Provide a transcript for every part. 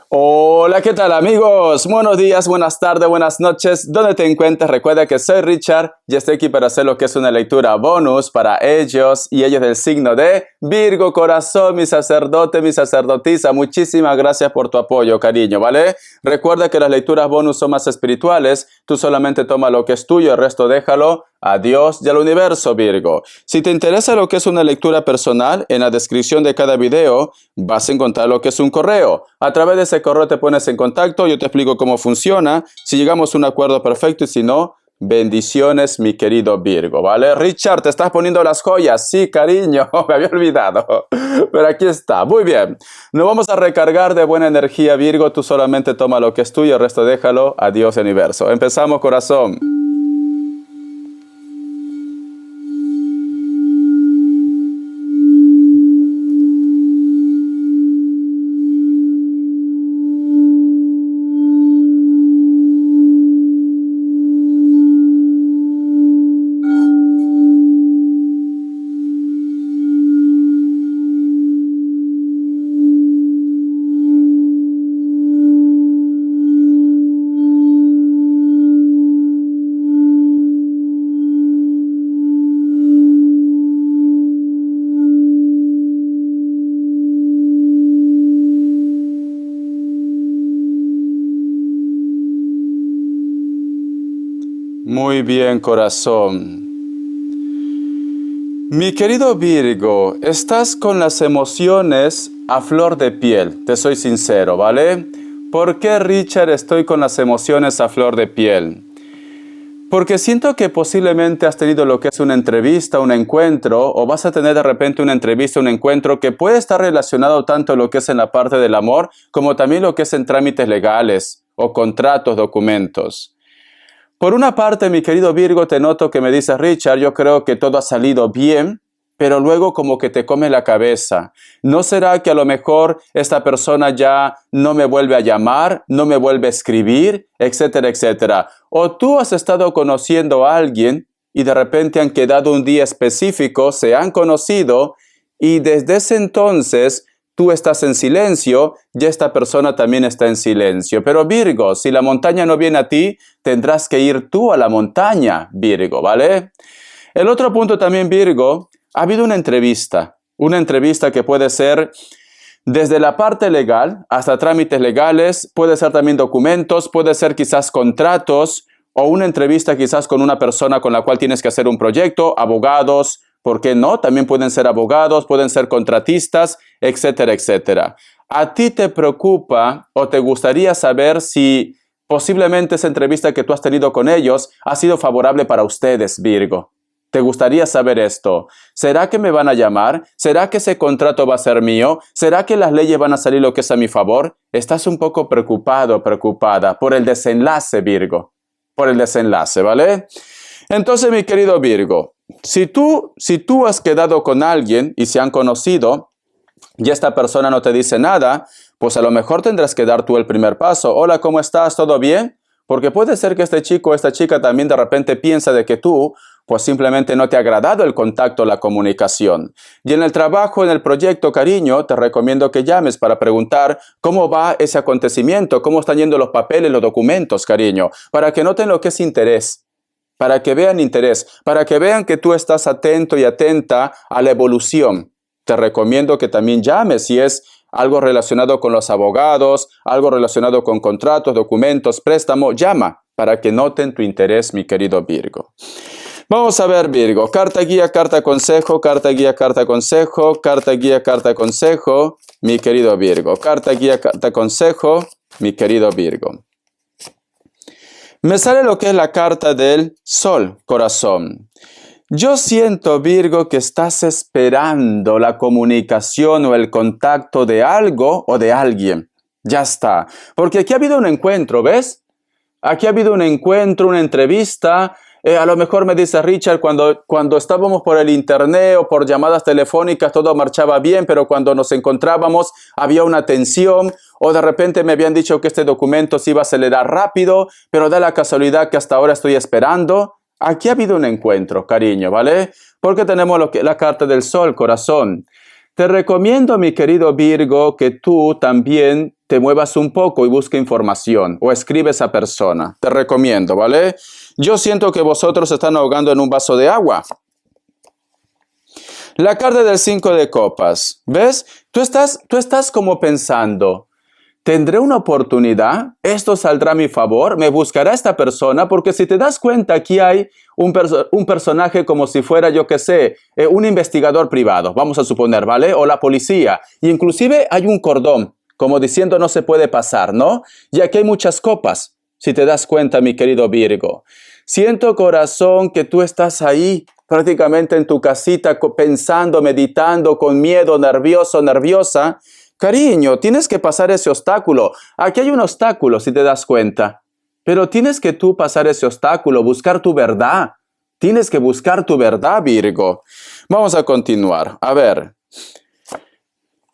Hola, ¿qué tal amigos? Buenos días, buenas tardes, buenas noches. ¿Dónde te encuentras? Recuerda que soy Richard y estoy aquí para hacer lo que es una lectura bonus para ellos y ellos del signo de Virgo. Corazón, mi sacerdote, mi sacerdotisa. Muchísimas gracias por tu apoyo, cariño, ¿vale? Recuerda que las lecturas bonus son más espirituales. Tú solamente toma lo que es tuyo, el resto déjalo a Dios y al universo, Virgo. Si te interesa lo que es una lectura personal, en la descripción de cada video vas a encontrar lo que es un correo. A través de ese correo te pones en contacto, yo te explico cómo funciona, si llegamos a un acuerdo perfecto y si no, bendiciones, mi querido Virgo, ¿vale? Richard, ¿te estás poniendo las joyas? Sí, cariño, me había olvidado, pero aquí está. Muy bien, nos vamos a recargar de buena energía, Virgo. Tú solamente toma lo que es tuyo, el resto déjalo a Dios y al universo. Empezamos, corazón. Muy bien, corazón. Mi querido Virgo, estás con las emociones a flor de piel, te soy sincero, ¿vale? ¿Por qué, Richard, estoy con las emociones a flor de piel? Porque siento que posiblemente has tenido lo que es una entrevista, un encuentro, o vas a tener de repente una entrevista, un encuentro que puede estar relacionado tanto lo que es en la parte del amor, como también lo que es en trámites legales, o contratos, documentos. Por una parte, mi querido Virgo, te noto que me dices, Richard, yo creo que todo ha salido bien, pero luego como que te come la cabeza. ¿No será que a lo mejor esta persona ya no me vuelve a llamar, no me vuelve a escribir, etcétera, etcétera? O tú has estado conociendo a alguien y de repente han quedado un día específico, se han conocido y desde ese entonces tú estás en silencio y esta persona también está en silencio. Pero Virgo, si la montaña no viene a ti, tendrás que ir tú a la montaña, Virgo, ¿vale? El otro punto también, Virgo, ha habido una entrevista que puede ser desde la parte legal hasta trámites legales, puede ser también documentos, puede ser quizás contratos o una entrevista quizás con una persona con la cual tienes que hacer un proyecto, abogados, ¿por qué no? También pueden ser abogados, pueden ser contratistas, etcétera, etcétera. ¿A ti te preocupa o te gustaría saber si posiblemente esa entrevista que tú has tenido con ellos ha sido favorable para ustedes, Virgo? ¿Te gustaría saber esto? ¿Será que me van a llamar? ¿Será que ese contrato va a ser mío? ¿Será que las leyes van a salir lo que es a mi favor? Estás un poco preocupado, preocupada por el desenlace, Virgo. Por el desenlace, ¿vale? Entonces, mi querido Virgo, si tú has quedado con alguien y se han conocido y esta persona no te dice nada, pues a lo mejor tendrás que dar tú el primer paso. Hola, ¿cómo estás? ¿Todo bien? Porque puede ser que este chico o esta chica también de repente piensa de que tú pues simplemente no te ha agradado el contacto, la comunicación. Y en el trabajo, en el proyecto, cariño, te recomiendo que llames para preguntar cómo va ese acontecimiento, cómo están yendo los papeles, los documentos, cariño, para que noten lo que es interés, para que vean interés, para que vean que tú estás atento y atenta a la evolución. Te recomiendo que también llames si es algo relacionado con los abogados, algo relacionado con contratos, documentos, préstamo, llama para que noten tu interés, mi querido Virgo. Vamos a ver, Virgo, carta guía, carta consejo, carta guía, carta consejo, carta guía, carta consejo, mi querido Virgo, carta guía, carta consejo, mi querido Virgo. Me sale lo que es la carta del Sol, corazón. Yo siento, Virgo, que estás esperando la comunicación o el contacto de algo o de alguien. Ya está. Porque aquí ha habido un encuentro, ¿ves? Aquí ha habido un encuentro, una entrevista. A lo mejor me dice Richard, cuando estábamos por el internet o por llamadas telefónicas todo marchaba bien, pero cuando nos encontrábamos había una tensión, o de repente me habían dicho que este documento se iba a acelerar rápido, pero da la casualidad que hasta ahora estoy esperando. Aquí ha habido un encuentro, cariño, ¿vale? Porque tenemos la carta del Sol, corazón. Te recomiendo, mi querido Virgo, que tú también te muevas un poco y busque información o escribe a esa persona. Te recomiendo, ¿vale? Yo siento que vosotros están ahogando en un vaso de agua. La carta del 5 de copas, ¿ves? Tú estás como pensando, ¿tendré una oportunidad? ¿Esto saldrá a mi favor? ¿Me buscará esta persona? Porque si te das cuenta, aquí hay un personaje como si fuera, yo qué sé, un investigador privado, vamos a suponer, ¿vale? O la policía. Y inclusive hay un cordón, como diciendo no se puede pasar, ¿no? Y aquí hay muchas copas, si te das cuenta, mi querido Virgo. Siento, corazón, que tú estás ahí, prácticamente en tu casita, pensando, meditando, con miedo, nervioso, nerviosa. Cariño, tienes que pasar ese obstáculo. Aquí hay un obstáculo, si te das cuenta. Pero tienes que tú pasar ese obstáculo, buscar tu verdad. Tienes que buscar tu verdad, Virgo. Vamos a continuar. A ver.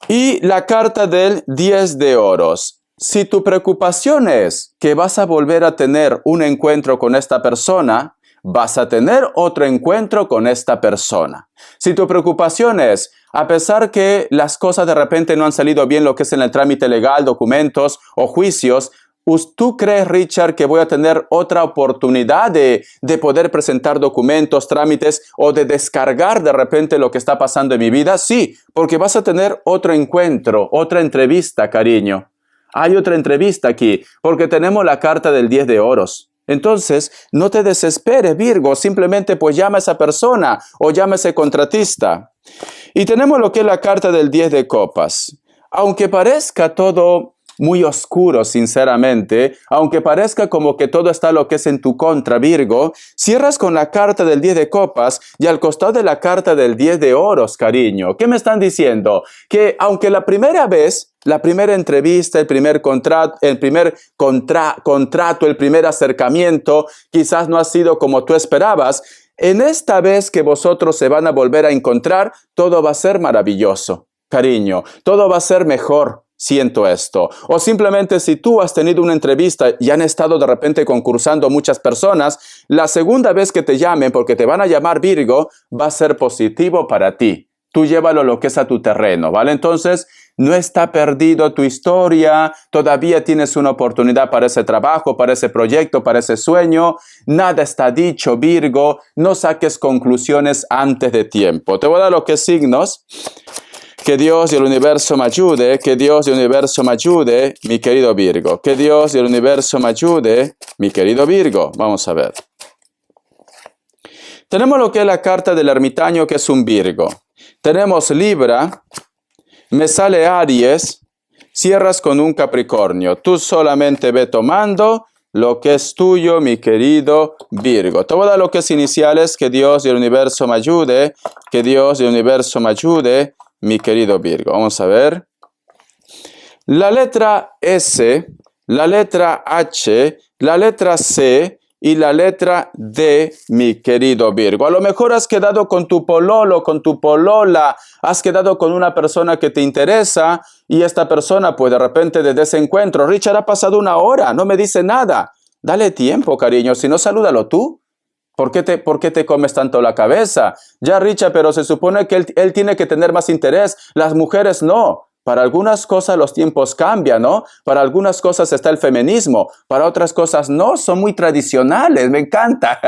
Y la carta del 10 de oros. Si tu preocupación es que vas a volver a tener un encuentro con esta persona, vas a tener otro encuentro con esta persona. Si tu preocupación es, a pesar que las cosas de repente no han salido bien, lo que es en el trámite legal, documentos o juicios, ¿tú crees, Richard, que voy a tener otra oportunidad de poder presentar documentos, trámites o de descargar de repente lo que está pasando en mi vida? Sí, porque vas a tener otro encuentro, otra entrevista, cariño. Hay otra entrevista aquí, porque tenemos la carta del 10 de oros. Entonces, no te desesperes, Virgo, simplemente pues llama a esa persona o llama a ese contratista. Y tenemos lo que es la carta del 10 de copas. Aunque parezca todo muy oscuro, sinceramente, aunque parezca como que todo está lo que es en tu contra, Virgo, cierras con la carta del 10 de copas y al costado de la carta del 10 de oros, cariño. ¿Qué me están diciendo? Que aunque la primera vez, la primera entrevista, el primer contrato, el primer acercamiento, quizás no ha sido como tú esperabas, en esta vez que vosotros se van a volver a encontrar, todo va a ser maravilloso, cariño, todo va a ser mejor. Siento esto. O simplemente si tú has tenido una entrevista y han estado de repente concursando muchas personas, la segunda vez que te llamen, porque te van a llamar Virgo, va a ser positivo para ti. Tú llévalo lo que es a tu terreno, ¿vale? Entonces, no está perdido tu historia, todavía tienes una oportunidad para ese trabajo, para ese proyecto, para ese sueño. Nada está dicho, Virgo. No saques conclusiones antes de tiempo. Te voy a dar lo que es signos. Que Dios y el universo me ayude, que Dios y el universo me ayude, mi querido Virgo. Que Dios y el universo me ayude, mi querido Virgo. Vamos a ver. Tenemos lo que es la carta del ermitaño, que es un Virgo. Tenemos Libra, me sale Aries, cierras con un Capricornio. Tú solamente ve tomando lo que es tuyo, mi querido Virgo. Te voy a dar lo que es iniciales, que Dios y el universo me ayude, que Dios y el universo me ayude, mi querido Virgo. Vamos a ver. La letra S, la letra H, la letra C y la letra D, mi querido Virgo. A lo mejor has quedado con tu pololo, con tu polola, has quedado con una persona que te interesa y esta persona, pues de repente desde ese encuentro, Richard, ha pasado 1 hora, no me dice nada. Dale tiempo, cariño, si no, salúdalo tú. ¿Por qué te comes tanto la cabeza? Ya, Richard, pero se supone que él tiene que tener más interés. Las mujeres no. Para algunas cosas los tiempos cambian, ¿no? Para algunas cosas está el feminismo. Para otras cosas no, son muy tradicionales. Me encanta.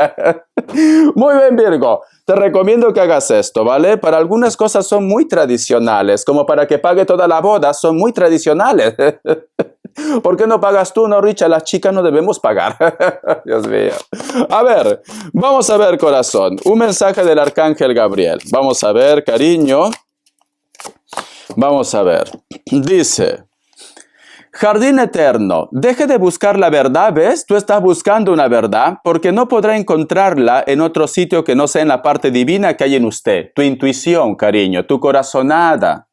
Muy bien, Virgo. Te recomiendo que hagas esto, ¿vale? Para algunas cosas son muy tradicionales. Como para que pague toda la boda, son muy tradicionales. ¿Por qué no pagas tú? No, Richard, las chicas no debemos pagar. Dios mío. A ver, vamos a ver, corazón. Un mensaje del arcángel Gabriel. Vamos a ver, cariño. Vamos a ver. Dice, jardín eterno, deje de buscar la verdad, ¿ves? Tú estás buscando una verdad porque no podrá encontrarla en otro sitio que no sea en la parte divina que hay en usted. Tu intuición, cariño, tu corazonada.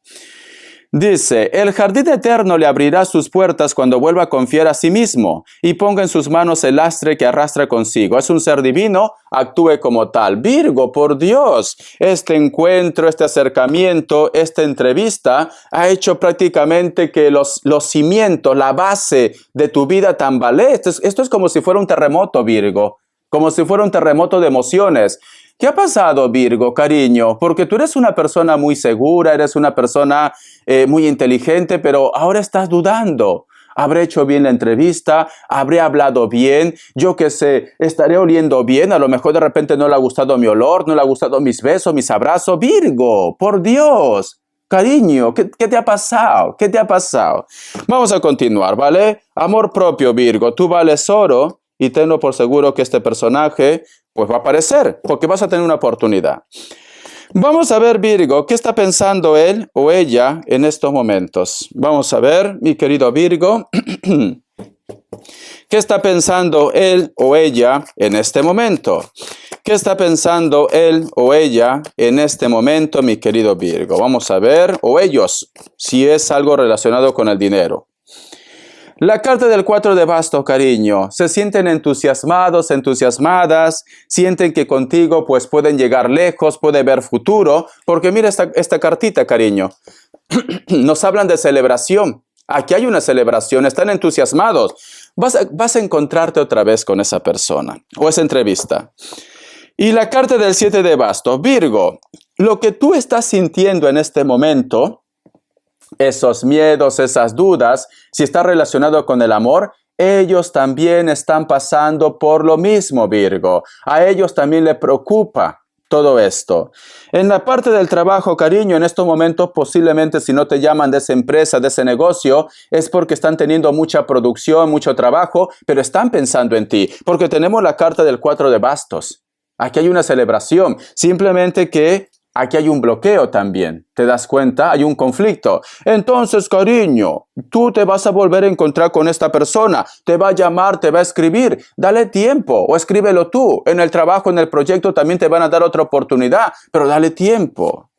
Dice, el jardín eterno le abrirá sus puertas cuando vuelva a confiar a sí mismo y ponga en sus manos el lastre que arrastra consigo. Es un ser divino, actúe como tal. Virgo, por Dios, este encuentro, este acercamiento, esta entrevista ha hecho prácticamente que los cimientos, la base de tu vida tambalee. Esto es como si fuera un terremoto, Virgo, como si fuera un terremoto de emociones. ¿Qué ha pasado, Virgo, cariño? Porque tú eres una persona muy segura, eres una persona muy inteligente, pero ahora estás dudando. ¿Habré hecho bien la entrevista? ¿Habré hablado bien? Yo qué sé, ¿estaré oliendo bien? A lo mejor de repente no le ha gustado mi olor, no le ha gustado mis besos, mis abrazos. Virgo, por Dios, cariño, ¿qué te ha pasado? ¿Qué te ha pasado? Vamos a continuar, ¿vale? Amor propio, Virgo, tú vales oro y tenlo por seguro que este personaje pues va a aparecer, porque vas a tener una oportunidad. Vamos a ver, Virgo, ¿qué está pensando él o ella en estos momentos? Vamos a ver, mi querido Virgo, ¿qué está pensando él o ella en este momento? ¿Qué está pensando él o ella en este momento, mi querido Virgo? Vamos a ver, o ellos, si es algo relacionado con el dinero. La carta del 4 de bastos, cariño, se sienten entusiasmados, entusiasmadas, sienten que contigo pues pueden llegar lejos, puede ver futuro, porque mira esta cartita, cariño, nos hablan de celebración. Aquí hay una celebración, están entusiasmados. Vas a encontrarte otra vez con esa persona o esa entrevista. Y la carta del 7 de bastos, Virgo, lo que tú estás sintiendo en este momento, esos miedos, esas dudas, si está relacionado con el amor, ellos también están pasando por lo mismo, Virgo. A ellos también les preocupa todo esto. En la parte del trabajo, cariño, en estos momentos posiblemente si no te llaman de esa empresa, de ese negocio, es porque están teniendo mucha producción, mucho trabajo, pero están pensando en ti, porque tenemos la carta del 4 de bastos. Aquí hay una celebración, simplemente que aquí hay un bloqueo también, ¿te das cuenta? Hay un conflicto. Entonces, cariño, tú te vas a volver a encontrar con esta persona, te va a llamar, te va a escribir, dale tiempo o escríbelo tú. En el trabajo, en el proyecto también te van a dar otra oportunidad, pero dale tiempo.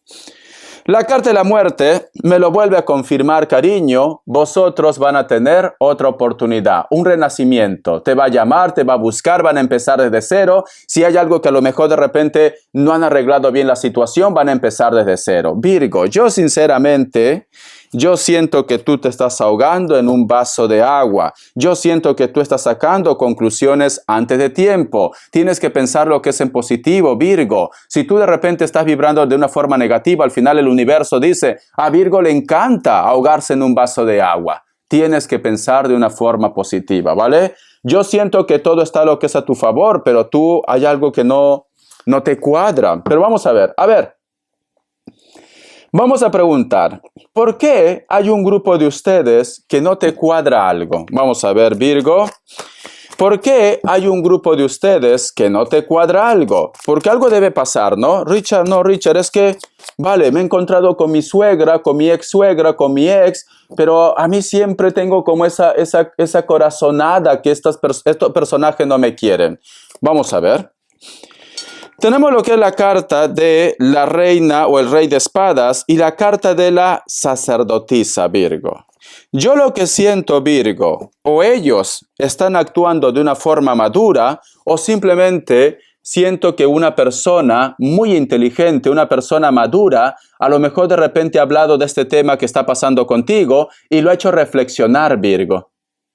La carta de la muerte me lo vuelve a confirmar, cariño, vosotros van a tener otra oportunidad, un renacimiento, te va a llamar, te va a buscar, van a empezar desde cero, si hay algo que a lo mejor de repente no han arreglado bien la situación, van a empezar desde cero. Virgo, yo sinceramente, yo siento que tú te estás ahogando en un vaso de agua. Yo siento que tú estás sacando conclusiones antes de tiempo. Tienes que pensar lo que es en positivo, Virgo. Si tú de repente estás vibrando de una forma negativa, al final el universo dice, a Virgo le encanta ahogarse en un vaso de agua. Tienes que pensar de una forma positiva, ¿vale? Yo siento que todo está lo que es a tu favor, pero tú hay algo que no te cuadra. Pero vamos a ver. Vamos a preguntar, ¿por qué hay un grupo de ustedes que no te cuadra algo? Vamos a ver, Virgo. ¿Por qué hay un grupo de ustedes que no te cuadra algo? Porque algo debe pasar, ¿no? Richard, es que, vale, me he encontrado con mi suegra, con mi ex suegra, con mi ex, pero a mí siempre tengo como esa corazonada que estos personajes no me quieren. Vamos a ver. Tenemos lo que es la carta de la reina o el rey de espadas y la carta de la sacerdotisa, Virgo. Yo lo que siento, Virgo, o ellos están actuando de una forma madura o simplemente siento que una persona muy inteligente, una persona madura, a lo mejor de repente ha hablado de este tema que está pasando contigo y lo ha hecho reflexionar, Virgo.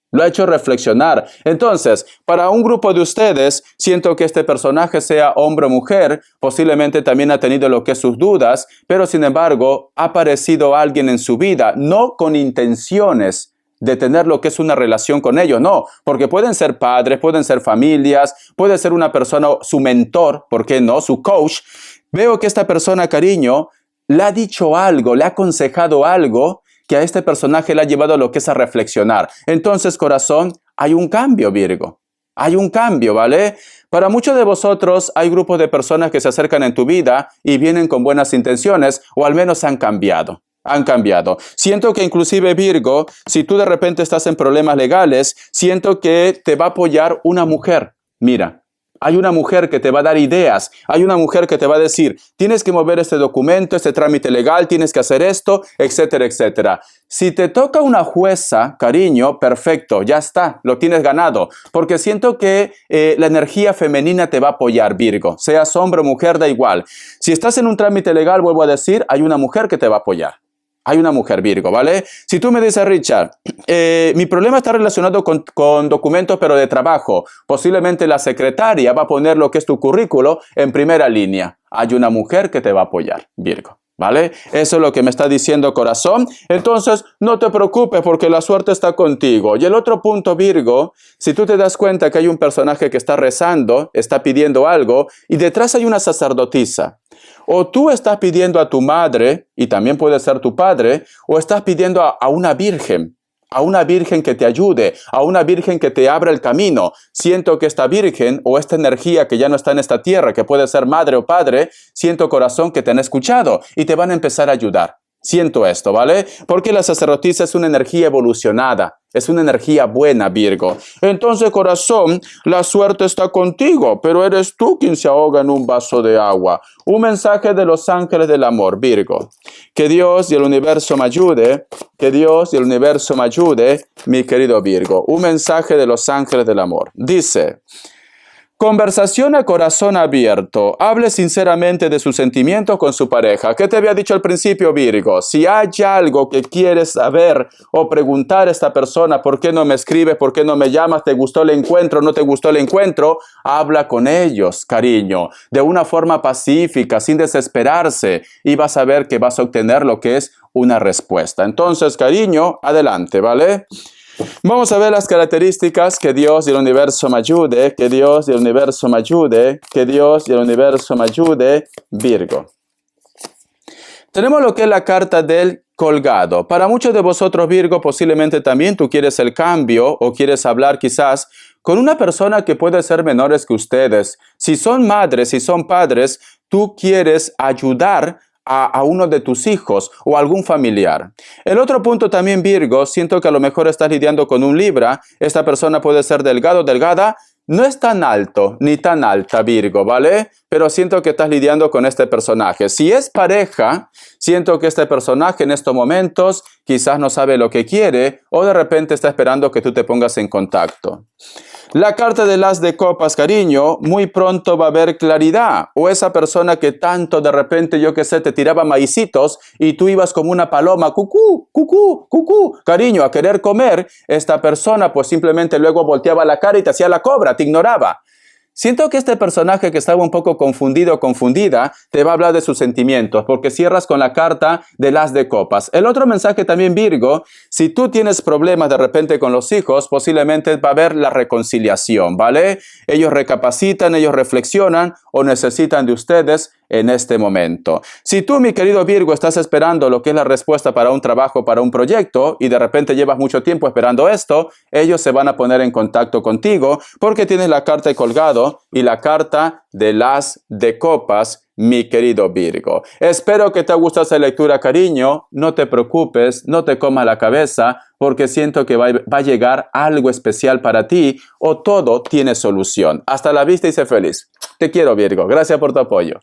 Lo ha hecho reflexionar. Entonces, para un grupo de ustedes, siento que este personaje sea hombre o mujer, posiblemente también ha tenido lo que es sus dudas, pero sin embargo, ha aparecido alguien en su vida, no con intenciones de tener lo que es una relación con ellos, no, porque pueden ser padres, pueden ser familias, puede ser una persona, su mentor, ¿por qué no? Su coach. Veo que esta persona, cariño, le ha dicho algo, le ha aconsejado algo, que a este personaje le ha llevado a lo que es a reflexionar. Entonces, corazón, hay un cambio, Virgo. Hay un cambio, ¿vale? Para muchos de vosotros hay grupos de personas que se acercan en tu vida y vienen con buenas intenciones o al menos han cambiado. Han cambiado. Siento que inclusive, Virgo, si tú de repente estás en problemas legales, siento que te va a apoyar una mujer. Mira. Hay una mujer que te va a dar ideas, hay una mujer que te va a decir, tienes que mover este documento, este trámite legal, tienes que hacer esto, etcétera, etcétera. Si te toca una jueza, cariño, perfecto, ya está, lo tienes ganado, porque siento que la energía femenina te va a apoyar, Virgo, seas hombre o mujer, da igual. Si estás en un trámite legal, vuelvo a decir, hay una mujer que te va a apoyar. Hay una mujer, Virgo, ¿vale? Si tú me dices, Richard, mi problema está relacionado con documentos, pero de trabajo. Posiblemente la secretaria va a poner lo que es tu currículo en primera línea. Hay una mujer que te va a apoyar, Virgo. ¿Vale? Eso es lo que me está diciendo corazón. Entonces, no te preocupes porque la suerte está contigo. Y el otro punto, Virgo, si tú te das cuenta que hay un personaje que está rezando, está pidiendo algo, y detrás hay una sacerdotisa. O tú estás pidiendo a tu madre, y también puede ser tu padre, o estás pidiendo a una virgen que te ayude, a una virgen que te abra el camino. Siento que esta virgen o esta energía que ya no está en esta tierra, que puede ser madre o padre, siento corazón que te han escuchado y te van a empezar a ayudar. Siento esto, ¿vale? Porque la sacerdotisa es una energía evolucionada, es una energía buena, Virgo. Entonces, corazón, la suerte está contigo, pero eres tú quien se ahoga en un vaso de agua. Un mensaje de los ángeles del amor, Virgo. Que Dios y el universo me ayude, que Dios y el universo me ayude, mi querido Virgo. Un mensaje de los ángeles del amor. Dice: conversación a corazón abierto. Hable sinceramente de sus sentimientos con su pareja. ¿Qué te había dicho al principio, Virgo? Si hay algo que quieres saber o preguntar a esta persona, ¿por qué no me escribes? ¿Por qué no me llamas? ¿Te gustó el encuentro? ¿No te gustó el encuentro? Habla con ellos, cariño, de una forma pacífica, sin desesperarse, y vas a ver que vas a obtener lo que es una respuesta. Entonces, cariño, adelante, ¿vale? Vamos a ver las características. Que Dios y el universo me ayude, que Dios y el universo me ayude, que Dios y el universo me ayude, Virgo. Tenemos lo que es la carta del colgado. Para muchos de vosotros, Virgo, posiblemente también tú quieres el cambio o quieres hablar quizás con una persona que puede ser menores que ustedes. Si son madres, si son padres, tú quieres ayudar a uno de tus hijos o a algún familiar. El otro punto también, Virgo, siento que a lo mejor estás lidiando con un Libra. Esta persona puede ser delgado, delgada. No es tan alto ni tan alta, Virgo, ¿vale? Pero siento que estás lidiando con este personaje. Si es pareja, siento que este personaje en estos momentos quizás no sabe lo que quiere o de repente está esperando que tú te pongas en contacto. La carta del as de copas, cariño, muy pronto va a haber claridad. O esa persona que tanto de repente, yo qué sé, te tiraba maicitos y tú ibas como una paloma, cucú, cucú, cucú, cariño, a querer comer, esta persona pues simplemente luego volteaba la cara y te hacía la cobra, te ignoraba. Siento que este personaje que estaba un poco confundido o confundida te va a hablar de sus sentimientos porque cierras con la carta del as de copas. El otro mensaje también, Virgo, si tú tienes problemas de repente con los hijos, posiblemente va a haber la reconciliación, ¿vale? Ellos recapacitan, ellos reflexionan o necesitan de ustedes en este momento. Si tú, mi querido Virgo, estás esperando lo que es la respuesta para un trabajo, para un proyecto, y de repente llevas mucho tiempo esperando esto, ellos se van a poner en contacto contigo porque tienes la carta de colgado y la carta del as de copas, mi querido Virgo. Espero que te guste esa lectura, cariño. No te preocupes, no te comas la cabeza, porque siento que va a llegar algo especial para ti o todo tiene solución. Hasta la vista y sé feliz. Te quiero, Virgo. Gracias por tu apoyo.